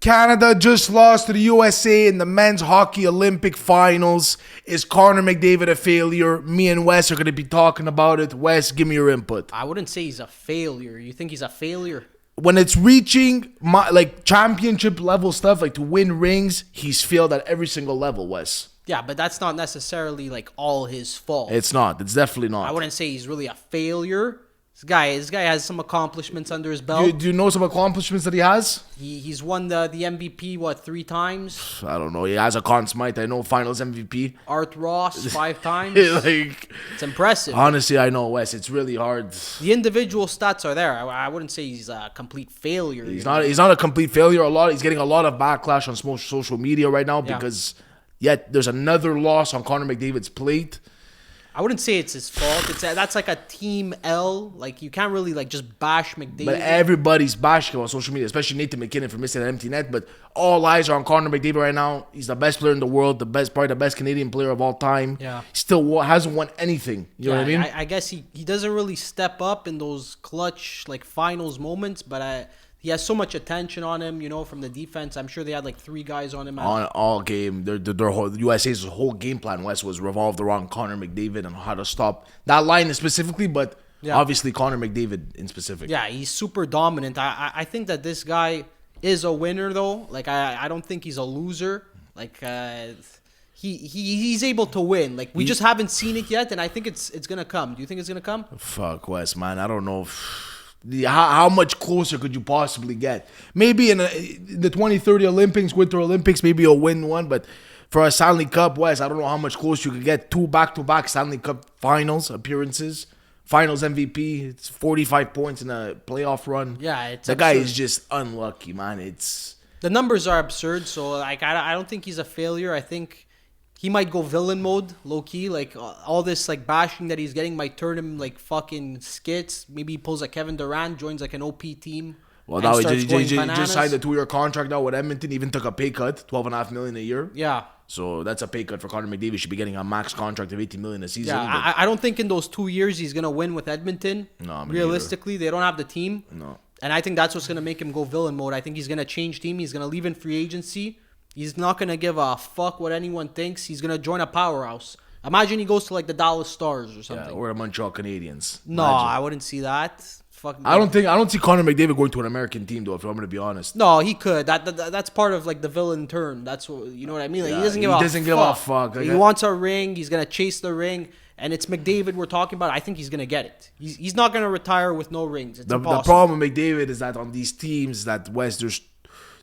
Canada just lost to the USA in the men's hockey Olympic finals. Is Connor McDavid a failure? Me and Wes are going to be talking about it. Wes, give me your input. I wouldn't say he's a failure. You think he's a failure? When it's reaching championship level stuff, like to win rings, he's failed at every single level, Wes. Yeah, but that's not necessarily like all his fault. It's not. It's definitely not. I wouldn't say he's really a failure. This guy has some accomplishments under his belt. Do you know some accomplishments that he has? He's won the MVP, 3 times? I don't know. He has a Conn Smythe. I know Finals MVP. Art Ross, 5 times. It's impressive. Honestly, I know, Wes. It's really hard. The individual stats are there. I wouldn't say he's a complete failure. He's not a complete failure. He's getting a lot of backlash on social media right now because yet there's another loss on Connor McDavid's plate. I wouldn't say it's his fault. That's like a team L. Like, you can't really just bash McDavid. But everybody's bashing him on social media, especially Nathan McKinnon for missing an empty net. But all eyes are on Connor McDavid right now. He's the best player in the world, probably the best Canadian player of all time. Yeah. He still hasn't won anything. You know what I mean? I guess he doesn't really step up in those clutch finals moments, but he has so much attention on him, from the defense. I'm sure they had 3 guys on him. On all game, their whole USA's whole game plan, West, was revolved around Connor McDavid and how to stop that line specifically, but obviously Connor McDavid in specific. Yeah, he's super dominant. I think that this guy is a winner, though. I don't think he's a loser. He's able to win. We just haven't seen it yet, and I think it's gonna come. Do you think it's gonna come? Fuck, West, man. I don't know. How much closer could you possibly get? Maybe in the 2030 Olympics, Winter Olympics, maybe you'll win one. But for a Stanley Cup, West, I don't know how much closer you could get. 2 back-to-back Stanley Cup finals appearances. Finals MVP. It's 45 points in a playoff run. Yeah, it's the absurd. guy is just unlucky, man. The numbers are absurd. So I don't think he's a failure. I think he might go villain mode, low key. All this bashing that he's getting might turn him fucking skits. Maybe he pulls a Kevin Durant, joins an OP team. Well, now he just signed a 2-year contract now with Edmonton. Even took a pay cut, $12.5 million a year. Yeah. So that's a pay cut for Connor McDavid. Should be getting a max contract of $18 million a season. Yeah, I don't think in those 2 years he's gonna win with Edmonton. No, realistically, they don't have the team. No. And I think that's what's gonna make him go villain mode. I think he's gonna change team. He's gonna leave in free agency. He's not going to give a fuck what anyone thinks. He's going to join a powerhouse. Imagine he goes to the Dallas Stars or something. Yeah, or the Montreal Canadiens. No, I wouldn't see that. Fuck. I don't see Connor McDavid going to an American team though, if I'm going to be honest. No, he could. That's part of the villain turn. That's what, you know what I mean? He doesn't give a fuck. He wants a ring. He's going to chase the ring. And it's McDavid we're talking about. I think he's going to get it. He's not going to retire with no rings. It's impossible. The problem with McDavid is that on these teams that West,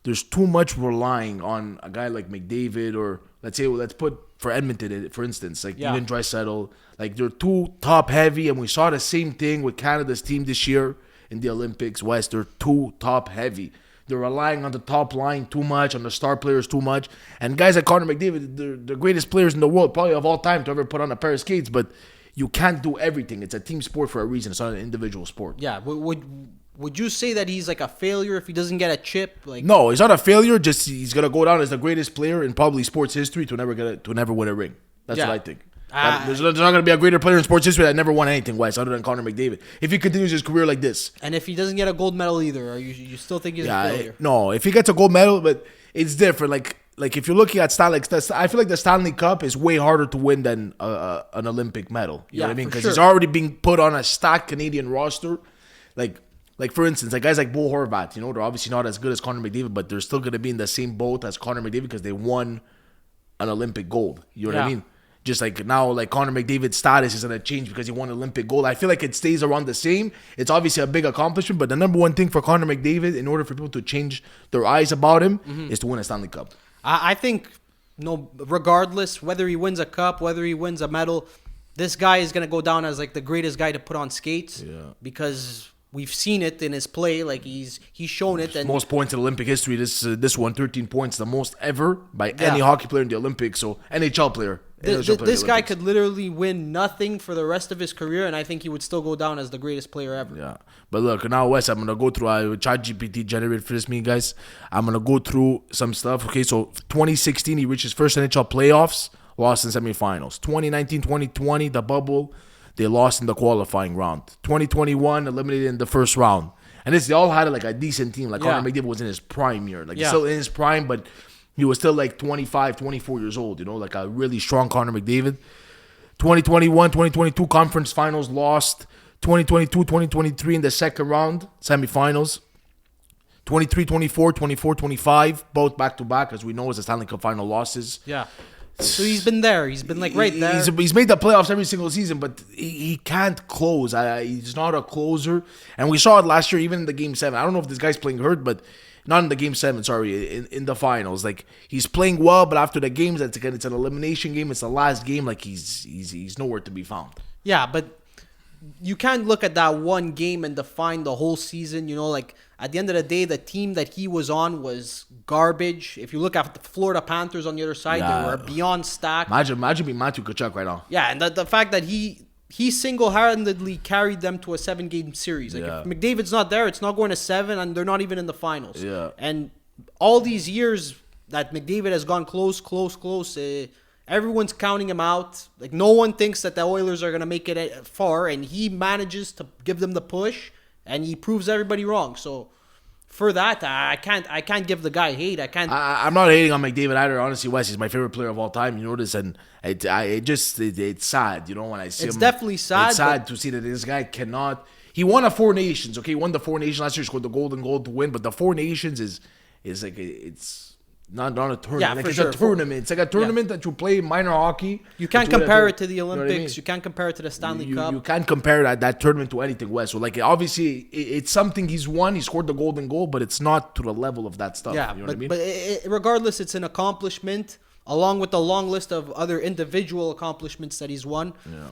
there's too much relying on a guy like McDavid, or let's put for Edmonton, for instance, even Draisaitl. They're too top heavy, and we saw the same thing with Canada's team this year in the Olympics. West, they're too top heavy. They're relying on the top line too much, on the star players too much. And guys like Connor McDavid, they're the greatest players in the world, probably of all time to ever put on a pair of skates, but you can't do everything. It's a team sport for a reason. It's not an individual sport. Yeah, would you say that he's a failure if he doesn't get a chip? No, he's not a failure. Just he's gonna go down as the greatest player in probably sports history to never win a ring. That's what I think. There's not gonna be a greater player in sports history that never won anything, West, other than Connor McDavid. If he continues his career like this, and if he doesn't get a gold medal either, or you still think he's a failure? No, if he gets a gold medal, but it's different. If you're looking at I feel like the Stanley Cup is way harder to win than an Olympic medal. You know what I mean? Because he's already being put on a stacked Canadian roster, for instance, guys like Bo Horvat, they're obviously not as good as Connor McDavid, but they're still going to be in the same boat as Connor McDavid because they won an Olympic gold. You know what I mean? Just now, Connor McDavid's status is going to change because he won Olympic gold. I feel like it stays around the same. It's obviously a big accomplishment, but the number one thing for Connor McDavid, in order for people to change their eyes about him, is to win a Stanley Cup. I think, regardless, whether he wins a cup, whether he wins a medal, this guy is going to go down as the greatest guy to put on skates because we've seen it in his play. He's shown it. And most points in Olympic history. This one, 13 points, the most ever by any hockey player in the Olympics. So NHL player. This guy could literally win nothing for the rest of his career, and I think he would still go down as the greatest player ever. Yeah. But look, now, Wes, I'm going to go through ChatGPT generated for this, guys. I'm going to go through some stuff. Okay, so 2016, he reached his first NHL playoffs, lost in semifinals. 2019, 2020, the bubble, they lost in the qualifying round. 2021, eliminated in the first round. And they all had like a decent team. Like Yeah. Connor McDavid was in his prime year. Like he's Yeah. still in his prime, but he was still like 25, 24 years old. Like a really strong Connor McDavid. 2021, 2022 conference finals lost. 2022, 2023 in the second round, semifinals. 23, 24, 24, 25, both back-to-back, as we know, as the Stanley Cup final losses. Yeah. So he's been there. He's been like right there. He's made the playoffs every single season, but he can't close. He's not a closer. And we saw it last year, even in the Game 7. I don't know if this guy's playing hurt, but not in the Game 7, sorry, in the finals. Like, he's playing well, but after the games, it's an elimination game. It's the last game. Like, he's nowhere to be found. Yeah, but you can't look at that one game and define the whole season. Like, at the end of the day, the team that he was on was garbage. If you look at the Florida Panthers on the other side, they were beyond stacked. Imagine being Matthew Tkachuk right now. Yeah, and the fact that he single-handedly carried them to a 7-game series. Like, if McDavid's not there, it's not going to 7, and they're not even in the finals. Yeah. And all these years that McDavid has gone close, everyone's counting him out. Like, no one thinks that the Oilers are going to make it far, and he manages to give them the push, and he proves everybody wrong. So, for that, I can't give the guy hate. I'm not hating on McDavid either. Honestly, Wes, he's my favorite player of all time. You know this, and it's sad. When I see him. It's definitely sad. It's sad to see that this guy cannot. He won a Four Nations. Okay, he won the Four Nations last year. Scored the golden goal to win, but the Four Nations is like it's. Not a tournament. Yeah, like for it's sure. a tournament. It's like a tournament that you play minor hockey. You can't compare it to the Olympics. You know what I mean? You can't compare it to the Stanley Cup. You can't compare that tournament to anything, Wes. So, like, obviously, it's something he's won. He scored the golden goal, but it's not to the level of that stuff. Yeah, you know what I mean? But regardless, it's an accomplishment, along with the long list of other individual accomplishments that he's won. Yeah.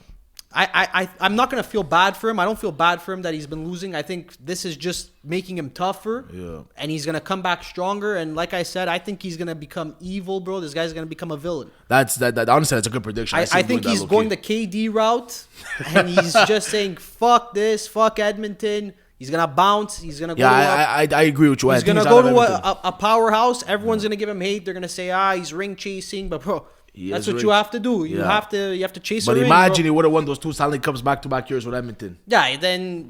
I'm not going to feel bad for him. I don't feel bad for him that he's been losing. I think this is just making him tougher. Yeah. And he's going to come back stronger. And like I said, I think he's going to become evil, bro. This guy's going to become a villain. Honestly, that's a good prediction. I think he's going the KD route. And he's just saying, fuck this, fuck Edmonton. He's going to bounce. He's going to go to I agree with you. He's going to go to a powerhouse. Everyone's going to give him hate. They're going to say, he's ring chasing. But, bro, that's what you have to do. You have to chase. But a ring, imagine bro. he would have won those 2 Stanley Cups back-to-back years with Edmonton. Yeah, then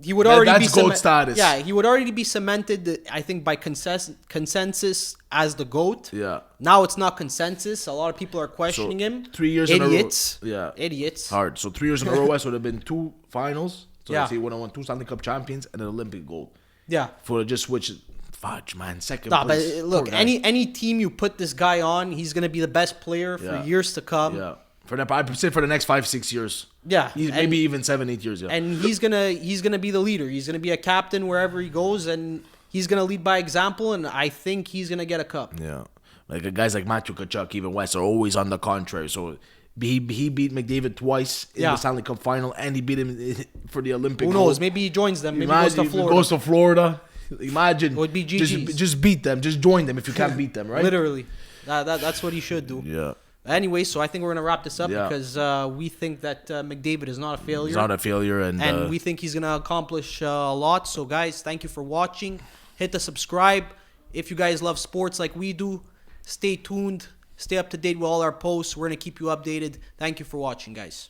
he would already be GOAT status. Yeah, he would already be cemented. I think by consensus as the GOAT. Yeah. Now it's not consensus. A lot of people are questioning him. 3 years Idiots. in a row. Yeah. Idiots. Hard. So 3 years in a row, West would have been 2 finals. So Yeah. he would have won 2 Stanley Cup champions and an Olympic gold. Yeah. For just switch. Fudge, man. Second Nah, but place. look, any team you put this guy on, he's gonna be the best player for years to come. Yeah. I'd say for the next 5-6 years. Yeah. Maybe even 7-8 years. Yeah. And he's gonna be the leader. He's gonna be a captain wherever he goes, and he's gonna lead by example. And I think he's gonna get a cup. Yeah. Like guys like Matthew Tkachuk, even West, are always on the contrary. So he beat McDavid twice in the Stanley Cup final, and he beat him for the Olympic. Who knows? Maybe he joins them. Maybe he goes to Florida. Imagine. It would be GG's. Just beat them. Just join them if you can't beat them, right? Literally. That's what he should do. Yeah. Anyway, so I think we're going to wrap this up because we think that McDavid is not a failure. He's not a failure. And we think he's going to accomplish a lot. So, guys, thank you for watching. Hit the subscribe. If you guys love sports like we do, stay tuned. Stay up to date with all our posts. We're going to keep you updated. Thank you for watching, guys.